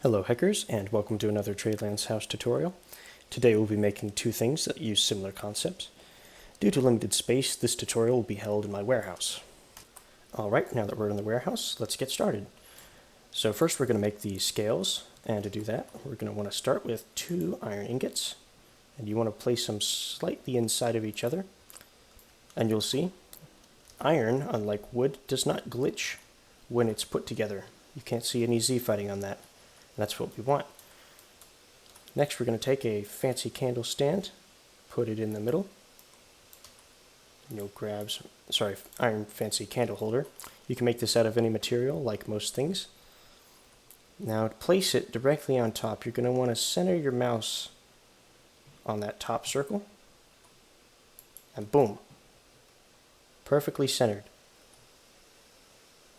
Hello hackers, and welcome to another Tradelands house tutorial. Today we'll be making two things that use similar concepts. Due to limited space, this tutorial will be held in my warehouse. Alright, now that we're in the warehouse, let's get started. So first we're going to make these scales, and to do that we're going to want to start with 2 iron ingots, and you want to place them slightly inside of each other. And you'll see, iron, unlike wood, does not glitch when it's put together. You can't see any Z-fighting on that. That's what we want. Next, we're going to take a fancy candle stand, put it in the middle. And you'll grab some, iron fancy candle holder. You can make this out of any material, like most things. Now, to place it directly on top, you're going to want to center your mouse on that top circle. And boom. Perfectly centered.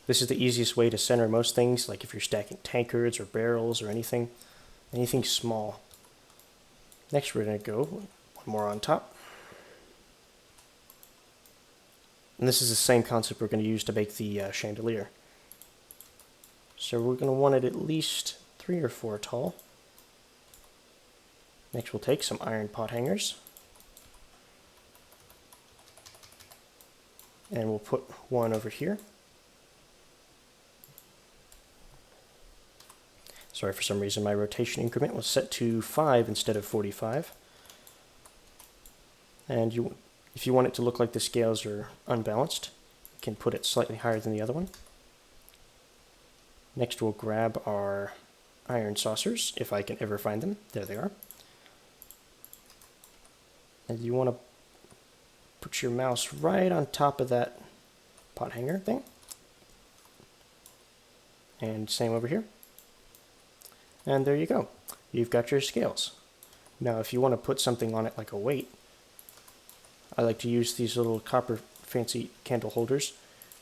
This is the easiest way to center most things, like if you're stacking tankards or barrels or anything small. Next we're going to go one more on top. And this is the same concept we're going to use to make the chandelier. So we're going to want it at least 3 or 4 tall. Next we'll take some iron pot hangers. And we'll put one over here. Sorry, for some reason my rotation increment was set to 5 instead of 45. And if you want it to look like the scales are unbalanced, you can put it slightly higher than the other one. Next we'll grab our iron saucers, if I can ever find them. There they are. And you want to put your mouse right on top of that pot hanger thing. And same over here. And there you go. You've got your scales. Now if you want to put something on it like a weight, I like to use these little copper fancy candle holders,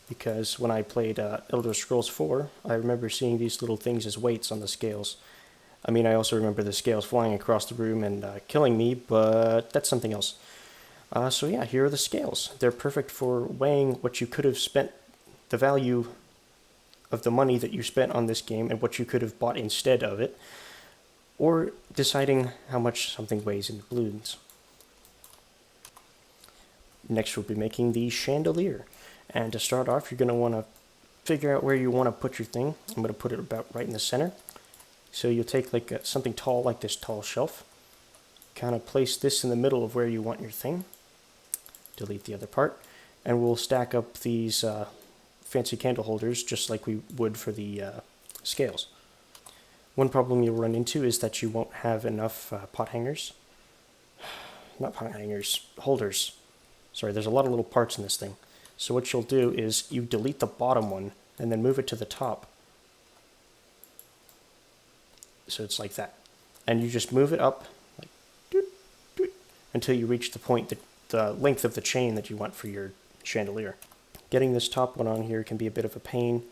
because when I played Elder Scrolls 4, I remember seeing these little things as weights on the scales. I mean, I also remember the scales flying across the room and killing me, but that's something else. So yeah, here are the scales. They're perfect for weighing what you could have spent, the value of the money that you spent on this game and what you could have bought instead of it, or deciding how much something weighs in balloons. Next we'll be making the chandelier, and to start off you're going to want to figure out where you want to put your thing. I'm going to put it about right in the center. So you'll take like something tall, like this tall shelf, kind of place this in the middle of where you want your thing, delete the other part, and we'll stack up these fancy candle holders just like we would for the scales. One problem you'll run into is that you won't have enough pot hangers. Not pot hangers, holders. Sorry, there's a lot of little parts in this thing. So what you'll do is you delete the bottom one and then move it to the top. So it's like that. And you just move it up like doot, doot, until you reach the point that the length of the chain that you want for your chandelier. Getting this top one on here can be a bit of a pain.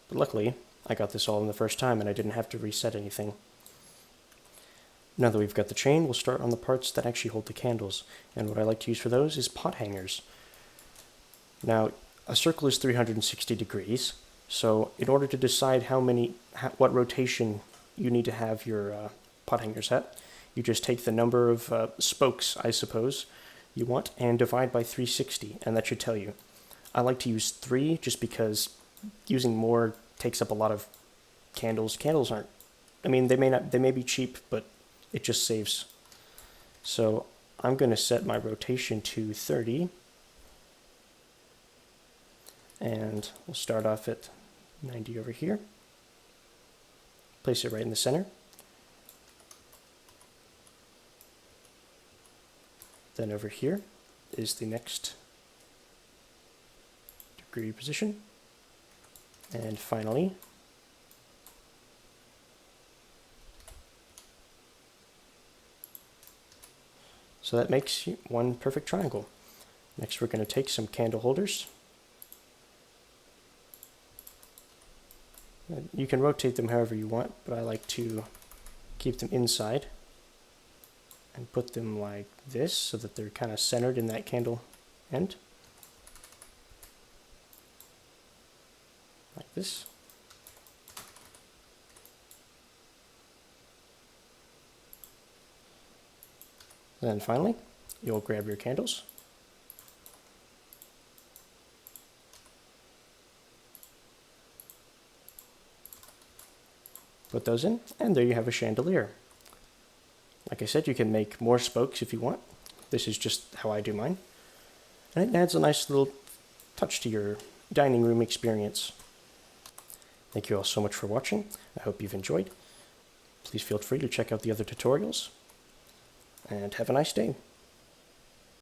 But luckily, I got this all in the first time and I didn't have to reset anything. Now that we've got the chain, we'll start on the parts that actually hold the candles. And what I like to use for those is pot hangers. Now, a circle is 360 degrees. So in order to decide what rotation you need to have your pot hangers at, you just take the number of spokes, I suppose, you want, and divide by 360, and that should tell you. I like to use 3 just because using more takes up a lot of candles. Candles aren't, I mean, they may be cheap, but it just saves. So I'm going to set my rotation to 30, and we'll start off at 90 over here. Place it right in the center. Then over here is the next degree position. And finally, so that makes one perfect triangle. Next we're going to take some candle holders. You can rotate them however you want, but I like to keep them inside and put them like this so that they're kind of centered in that candle end. Like this. Then finally, you'll grab your candles. Put those in, and there you have a chandelier. Like I said, you can make more spokes if you want. This is just how I do mine. And it adds a nice little touch to your dining room experience. Thank you all so much for watching. I hope you've enjoyed. Please feel free to check out the other tutorials, and have a nice day.